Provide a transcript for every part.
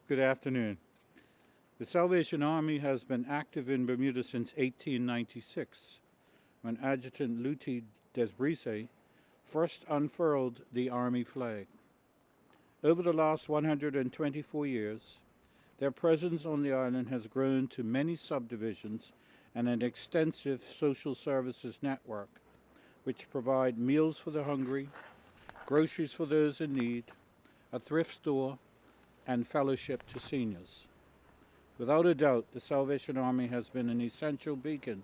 Good afternoon. The Salvation Army has been active in Bermuda since 1896, when Adjutant Luti Desbrise first unfurled the Army flag. Over the last 124 years, their presence on the island has grown to many subdivisions and an extensive social services network, which provide meals for the hungry, groceries for those in need, a thrift store, and fellowship to seniors. Without a doubt, the Salvation Army has been an essential beacon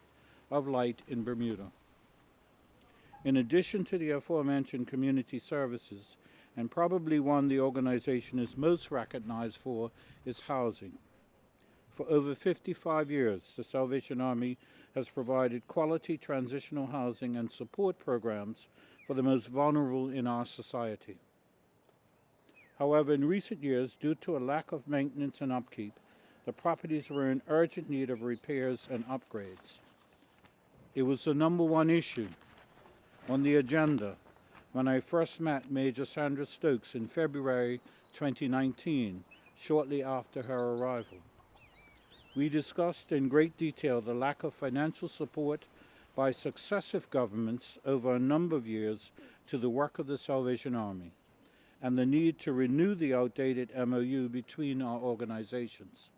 of light in Bermuda. In addition to the aforementioned community services, and probably one the organization is most recognized for, is housing. For over 55 years, the Salvation Army has provided quality transitional housing and support programs for the most vulnerable in our society. However, in recent years, due to a lack of maintenance and upkeep, the properties were in urgent need of repairs and upgrades. It was the number one issue on the agenda when I first met Major Sandra Stokes in February 2019, shortly after her arrival. We discussed in great detail the lack of financial support by successive governments over a number of years to the work of the Salvation Army, and the need to renew the outdated MOU between our organizations.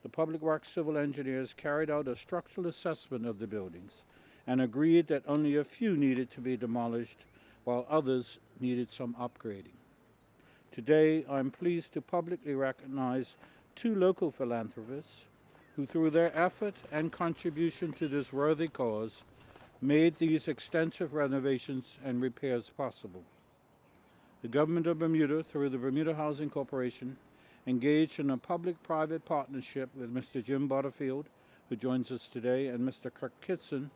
The Public Works Civil Engineers carried out a structural assessment of the buildings and agreed that only a few needed to be demolished while others needed some upgrading. Today, I'm pleased to publicly recognize two local philanthropists who, through their effort and contribution to this worthy cause, made these extensive renovations and repairs possible. The Government of Bermuda, through the Bermuda Housing Corporation, engaged in a public-private partnership with Mr. Jim Butterfield, who joins us today, and Mr. Kirk Kitson,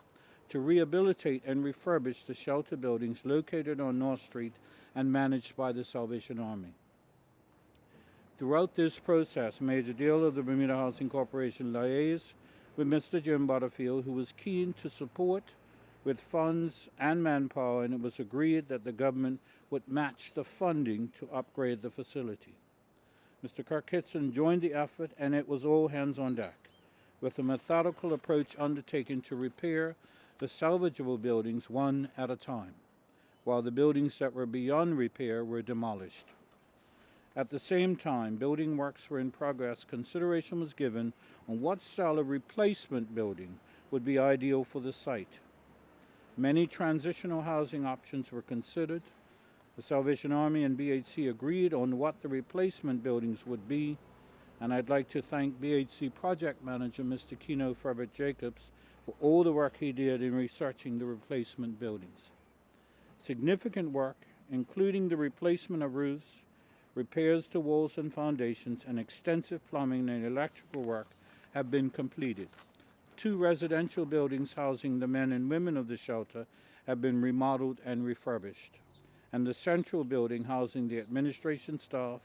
to rehabilitate and refurbish the shelter buildings located on North Street and managed by the Salvation Army. Throughout this process, Major Dill of the Bermuda Housing Corporation liaised with Mr. Jim Butterfield, who was keen to support with funds and manpower, and it was agreed that the government would match the funding to upgrade the facility. Mr. Kirk Kitson joined the effort, and it was all hands on deck, with a methodical approach undertaken to repair the salvageable buildings one at a time, while the buildings that were beyond repair were demolished. At the same time building works were in progress, consideration was given on what style of replacement building would be ideal for the site. Many transitional housing options were considered. The Salvation Army and BHC agreed on what the replacement buildings would be, and I'd like to thank BHC Project Manager Mr. Keno Ferbert Jacobs for all the work he did in researching the replacement buildings. Significant work, including the replacement of roofs, repairs to walls and foundations, and extensive plumbing and electrical work, have been completed. 2 residential buildings housing the men and women of the shelter have been remodeled and refurbished, and the central building housing the administration staff,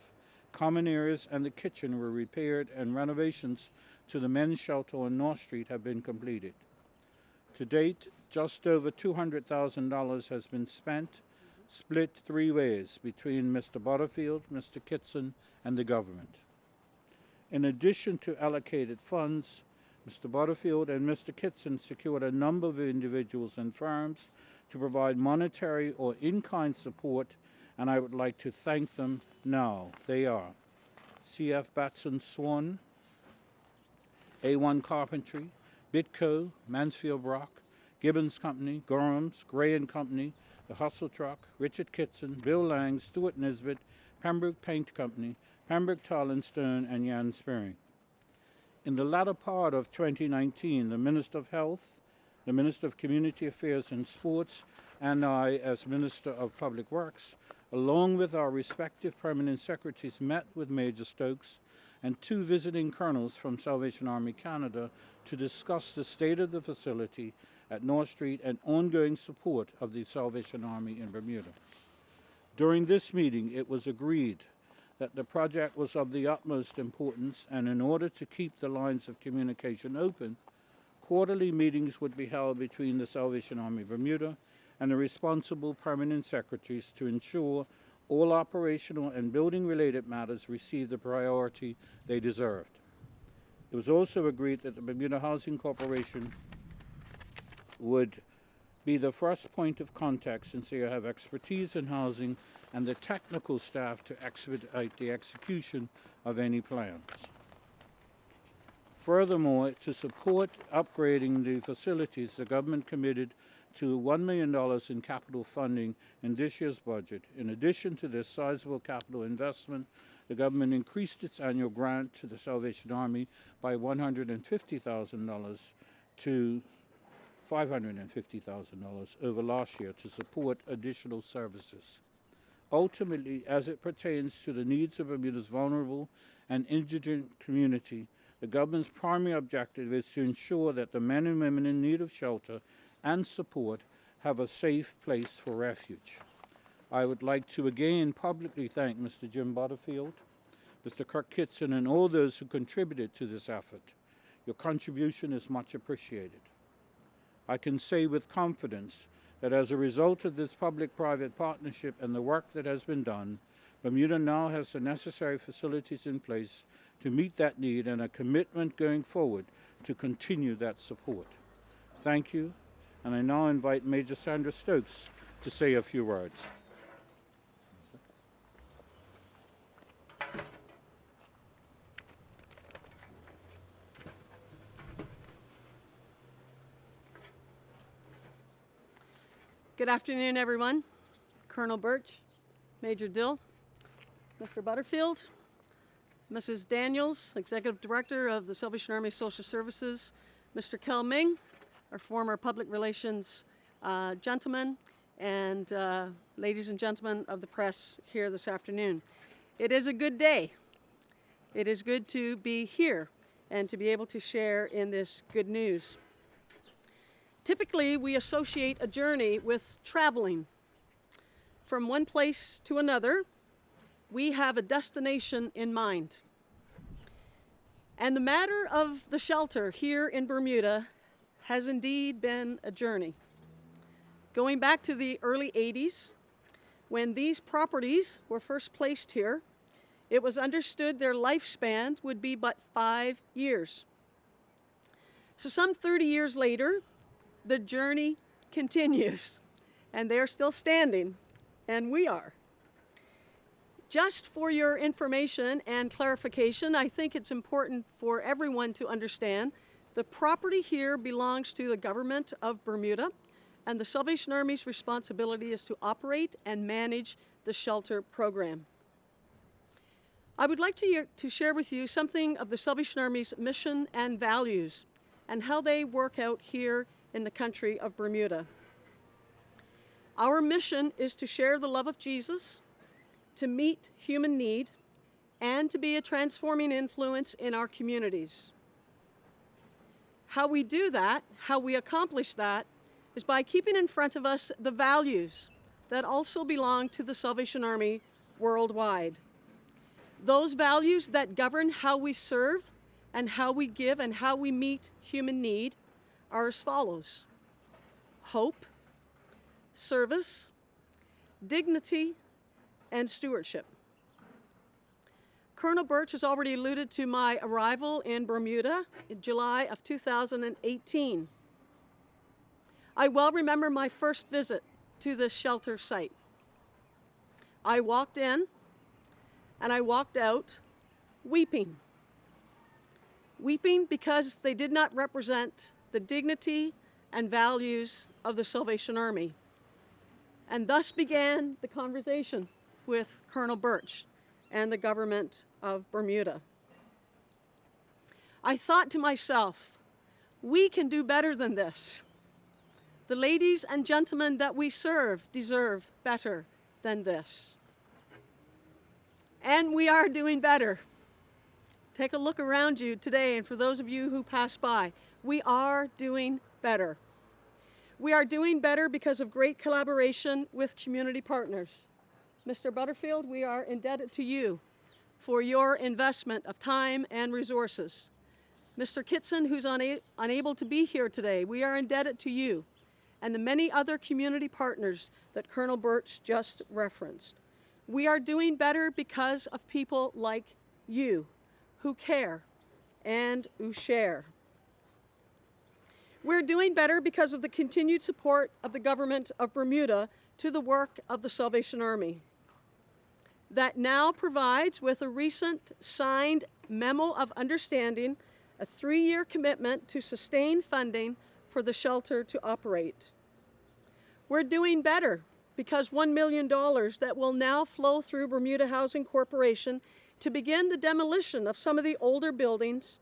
common areas, and the kitchen were repaired, and renovations to the men's shelter on North Street have been completed. To date, just over $200,000 has been spent, split 3 ways between Mr. Butterfield, Mr. Kitson, and the government. In addition to allocated funds, Mr. Butterfield and Mr. Kitson secured a number of individuals and firms to provide monetary or in-kind support, and I would like to thank them now. They are C.F. Batson Swan, A1 Carpentry, Bitco, Mansfield Brock, Gibbons Company, Gorham's, Gray & Company, The Hustle Truck, Richard Kitson, Bill Lang, Stuart Nisbet, Pembroke Paint Company, Pembroke Tall and Stone, and Jan Spearing. In the latter part of 2019, the Minister of Health, the Minister of Community Affairs and Sports, and I, as Minister of Public Works, along with our respective permanent secretaries, met with Major Stokes and 2 visiting colonels from Salvation Army Canada to discuss the state of the facility at North Street and ongoing support of the Salvation Army in Bermuda. During this meeting, it was agreed that the project was of the utmost importance, and in order to keep the lines of communication open, quarterly meetings would be held between the Salvation Army Bermuda and the responsible permanent secretaries to ensure All operational and building-related matters received the priority they deserved. It was also agreed that the Bermuda Housing Corporation would be the first point of contact, since they have expertise in housing and the technical staff to expedite the execution of any plans. Furthermore, to support upgrading the facilities, the government committed to $1 million in capital funding in this year's budget. In addition to this sizable capital investment, the government increased its annual grant to the Salvation Army by $150,000 to $550,000 over last year to support additional services. Ultimately, as it pertains to the needs of Bermuda's vulnerable and indigent community, the government's primary objective is to ensure that the men and women in need of shelter and support have a safe place for refuge. I would like to again publicly thank Mr. Jim Butterfield, Mr. Kirk Kitson, and all those who contributed to this effort. Your contribution is much appreciated. I can say with confidence that as a result of this public-private partnership and the work that has been done, Bermuda now has the necessary facilities in place to meet that need and a commitment going forward to continue that support. Thank you, and I now invite Major Sandra Stokes to say a few words. Good afternoon, everyone. Colonel Burch, Major Dill, Mr. Butterfield, Mrs. Daniels, Executive Director of the Salvation Army Social Services, Mr. Kel Ming, our former public relations gentleman, and ladies and gentlemen of the press here this afternoon. It is a good day. It is good to be here and to be able to share in this good news. Typically, we associate a journey with traveling. From one place to another, we have a destination in mind. And the matter of the shelter here in Bermuda has indeed been a journey. Going back to the early 80s, when these properties were first placed here, it was understood their lifespan would be but 5 years. So some 30 years later, the journey continues, and they're still standing, and we are. Just for your information and clarification, I think it's important for everyone to understand the property here belongs to the government of Bermuda, and the Salvation Army's responsibility is to operate and manage the shelter program. I would like to share with you something of the Salvation Army's mission and values and how they work out here in the country of Bermuda. Our mission is to share the love of Jesus, to meet human need, and to be a transforming influence in our communities. How we do that, how we accomplish that, is by keeping in front of us the values that also belong to the Salvation Army worldwide. Those values that govern how we serve and how we give and how we meet human need are as follows: hope, service, dignity, and stewardship. Colonel Burch has already alluded to my arrival in Bermuda in July of 2018. I well remember my first visit to this shelter site. I walked in and I walked out weeping. Weeping because they did not represent the dignity and values of the Salvation Army. And thus began the conversation with Colonel Burch and the government of Bermuda. I thought to myself, we can do better than this. The ladies and gentlemen that we serve deserve better than this. And we are doing better. Take a look around you today, and for those of you who pass by, we are doing better. We are doing better because of great collaboration with community partners. Mr. Butterfield, we are indebted to you for your investment of time and resources. Mr. Kitson, who's unable to be here today, we are indebted to you and the many other community partners that Colonel Burch just referenced. We are doing better because of people like you who care and who share. We're doing better because of the continued support of the government of Bermuda to the work of the Salvation Army. That now provides, with a recent signed memo of understanding, a 3-year commitment to sustain funding for the shelter to operate. We're doing better because $1 million that will now flow through Bermuda Housing Corporation to begin the demolition of some of the older buildings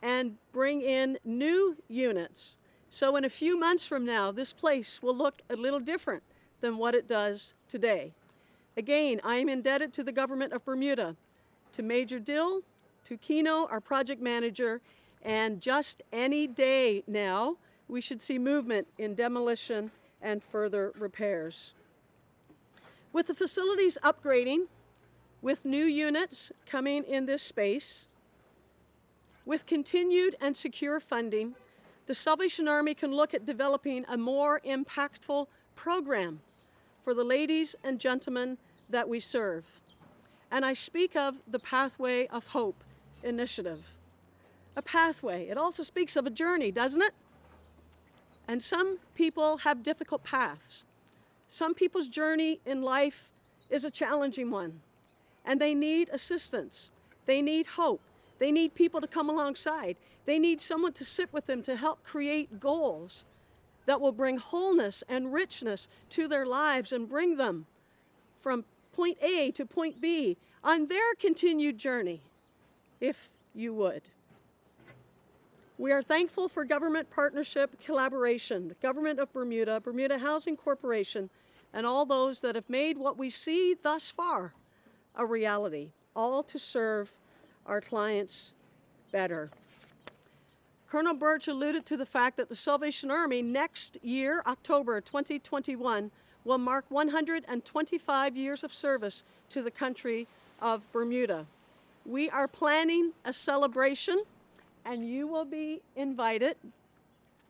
and bring in new units. So in a few months from now, this place will look a little different than what it does today. Again, I am indebted to the government of Bermuda, to Major Dill, to Kino, our project manager, and just any day now, we should see movement in demolition and further repairs. With the facilities upgrading, with new units coming in this space, with continued and secure funding, the Salvation Army can look at developing a more impactful program for the ladies and gentlemen that we serve. And I speak of the Pathway of Hope initiative. A pathway. It also speaks of a journey, doesn't it? And some people have difficult paths. Some people's journey in life is a challenging one, and they need assistance. They need hope. They need people to come alongside. They need someone to sit with them to help create goals that will bring wholeness and richness to their lives and bring them from point A to point B on their continued journey, if you would. We are thankful for government partnership, collaboration, the Government of Bermuda, Bermuda Housing Corporation, and all those that have made what we see thus far a reality, all to serve our clients better. Colonel Burch alluded to the fact that the Salvation Army next year, October 2021, will mark 125 years of service to the country of Bermuda. We are planning a celebration, and you will be invited.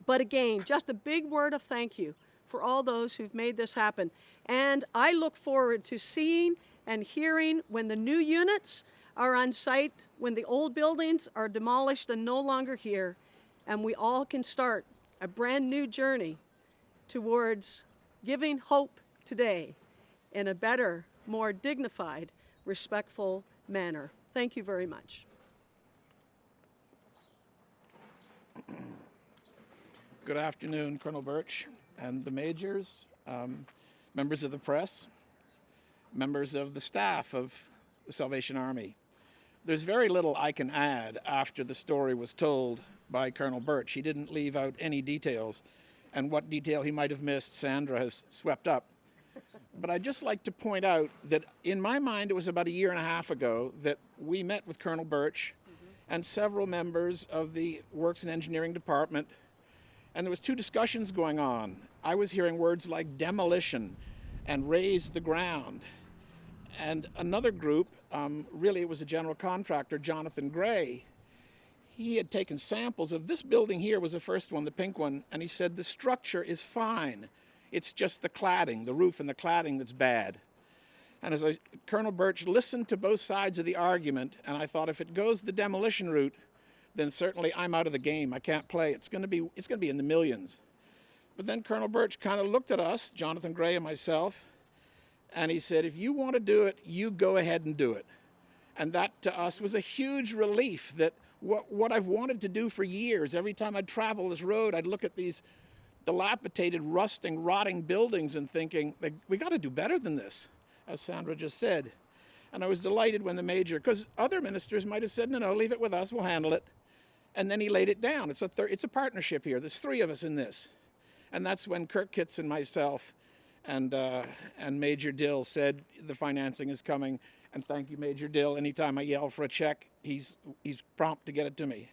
But again, just a big word of thank you for all those who've made this happen. And I look forward to seeing and hearing when the new units are on site, when the old buildings are demolished and no longer here, and we all can start a brand new journey towards giving hope today in a better, more dignified, respectful manner. Thank you very much. Good afternoon, Colonel Burch and the majors, members of the press, members of the staff of the Salvation Army. There's very little I can add after the story was told by Colonel Burch. He didn't leave out any details, and what detail he might have missed, Sandra has swept up. But I'd just like to point out that in my mind, it was about 1.5 years ago that we met with Colonel Burch and several members of the Works and Engineering Department, and there was 2 discussions going on. I was hearing words like demolition and raise the ground. And another group, really it was a general contractor, Jonathan Gray, he had taken samples of this building here, was the first one, the pink one, and he said the structure is fine. It's just the cladding, the roof and the cladding that's bad. And as Colonel Burch listened to both sides of the argument, and I thought if it goes the demolition route, then certainly I'm out of the game. I can't play. It's going to be in the millions. But then Colonel Burch kind of looked at us, Jonathan Gray and myself, and he said, if you want to do it, you go ahead and do it. And that to us was a huge relief that what I've wanted to do for years, every time I'd travel this road, I'd look at these dilapidated, rusting, rotting buildings and thinking, we got to do better than this, as Sandra just said. And I was delighted when the major, because other ministers might have said, no, leave it with us, we'll handle it. And then he laid it down. It's a partnership here. There's 3 of us in this. And that's when Kirk Kitts and myself and Major Dill said the financing is coming. And thank you, Major Dill. Anytime I yell for a check, he's prompt to get it to me.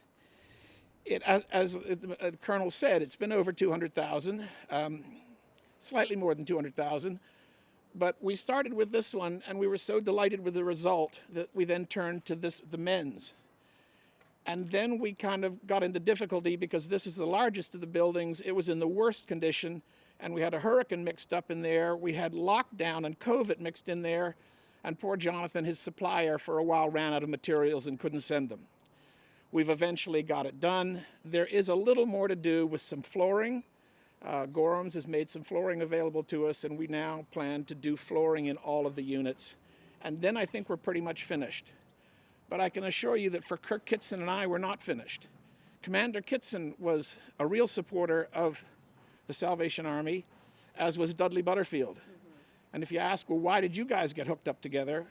As the Colonel said, it's been over 200,000, slightly more than 200,000. But we started with this one, and we were so delighted with the result that we then turned to the men's. And then we kind of got into difficulty because this is the largest of the buildings. It was in the worst condition, and we had a hurricane mixed up in there. We had lockdown and COVID mixed in there. and poor Jonathan, his supplier, for a while ran out of materials and couldn't send them. We've eventually got it done. There is a little more to do with some flooring. Gorham's has made some flooring available to us, and we now plan to do flooring in all of the units. And then I think we're pretty much finished. But I can assure you that for Kirk Kitson and I, we're not finished. Commander Kitson was a real supporter of the Salvation Army, as was Dudley Butterfield. And if you ask, well, why did you guys get hooked up together?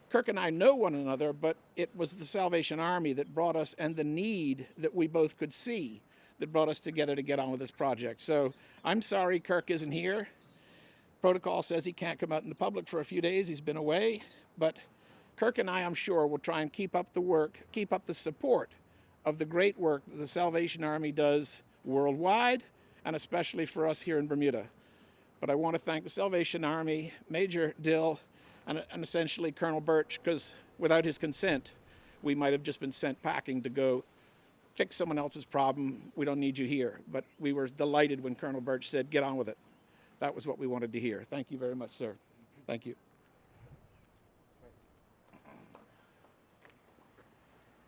Kirk and I know one another, but it was the Salvation Army that brought us, and the need that we both could see, that brought us together to get on with this project. So I'm sorry Kirk isn't here. Protocol says he can't come out in the public for a few days. He's been away. But Kirk and I, I'm sure, will try and keep up the work, keep up the support of the great work that the Salvation Army does worldwide, and especially for us here in Bermuda. But I want to thank the Salvation Army, Major Dill, and essentially Colonel Burch, because without his consent, we might have just been sent packing to go fix someone else's problem. We don't need you here. But we were delighted when Colonel Burch said, get on with it. That was what we wanted to hear. Thank you very much, sir. Thank you.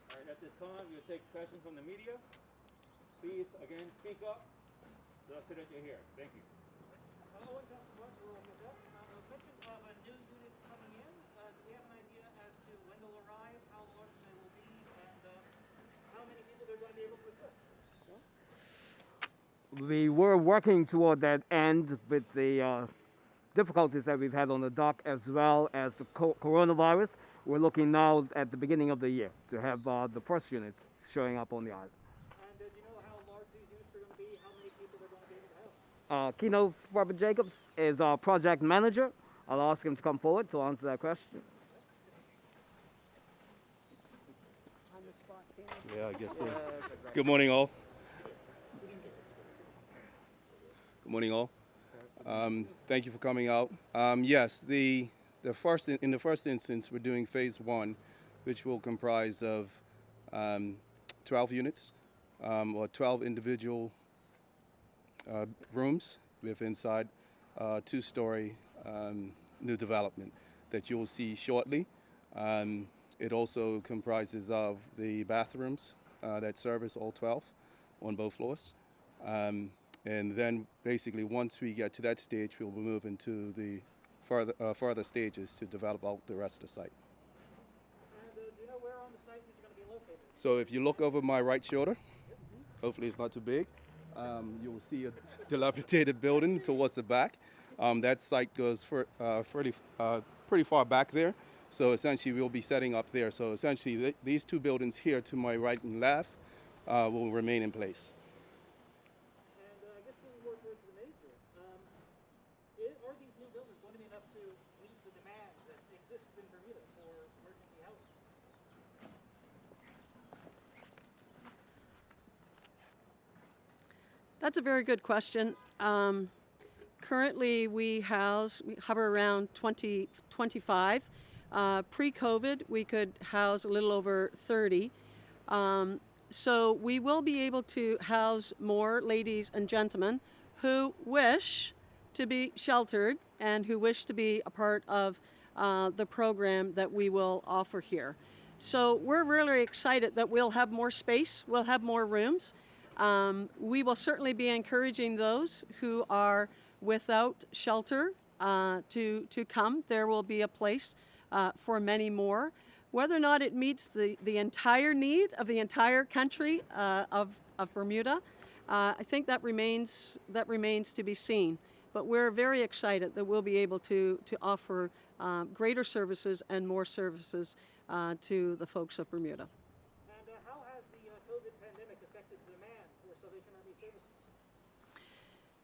All right, at this time, we'll take questions from the media. Please, again, speak up so that you're here. Thank you. Hello, Johnson Burch, hello, Gazette. Mention of new units coming in. Do we have an idea as to when they'll arrive, how large they will be, and how many people they're going to be able to assist? We were working toward that end with the difficulties that we've had on the dock, as well as the coronavirus. We're looking now at the beginning of the year to have the first units showing up on the island. And do you know how large these units are going to be, how many people they're going to be able to house? Keno Robert Jacobs is our project manager. I'll ask him to come forward to answer that question. Yeah, I guess so. Good morning, all. Good morning, all. Thank you for coming out. Yes, in the first instance, we're doing phase 1, which will comprise of 12 units or 12 individual rooms with inside 2-story new development that you'll see shortly. It also comprises of the bathrooms that service all 12 on both floors. And then basically once we get to that stage, we'll move into the further stages to develop out the rest of the site. And do you know where on the site these are going to be located? So if you look over my right shoulder, hopefully it's not too big, you'll see a dilapidated building towards the back. That site goes pretty far back there. So essentially we'll be setting up there. So essentially these 2 buildings here to my right and left will remain in place. And I guess we work towards the major. Are these new buildings going to be enough to meet the demand that exists in Bermuda for emergency housing? That's a very good question. Currently, we hover around 25. Pre-COVID, we could house a little over 30. So we will be able to house more ladies and gentlemen who wish to be sheltered and who wish to be a part of the program that we will offer here. So we're really excited that we'll have more space, we'll have more rooms. We will certainly be encouraging those who are without shelter to come. There will be a place for many more. Whether or not it meets the entire need of the entire country of Bermuda, I think that remains to be seen. But we're very excited that we'll be able to offer greater services and more services to the folks of Bermuda. And how has the COVID pandemic affected the demand for Salvation Army services?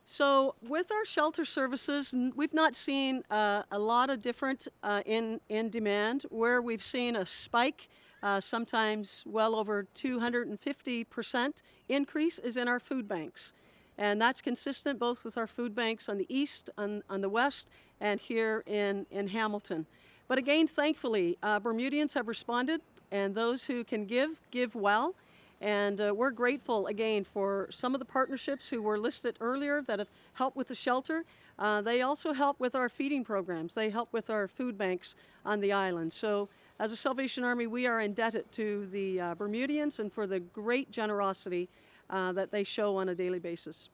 So with our shelter services, we've not seen a lot of different in demand. Where we've seen a spike, sometimes well over 250% increase, is in our food banks. And that's consistent both with our food banks on the east, on the west, and here in Hamilton. But again, thankfully, Bermudians have responded, and those who can give well. And we're grateful again for some of the partnerships who were listed earlier that have helped with the shelter. They also help with our feeding programs. They help with our food banks on the island. So as a Salvation Army, we are indebted to the Bermudians and for the great generosity that they show on a daily basis.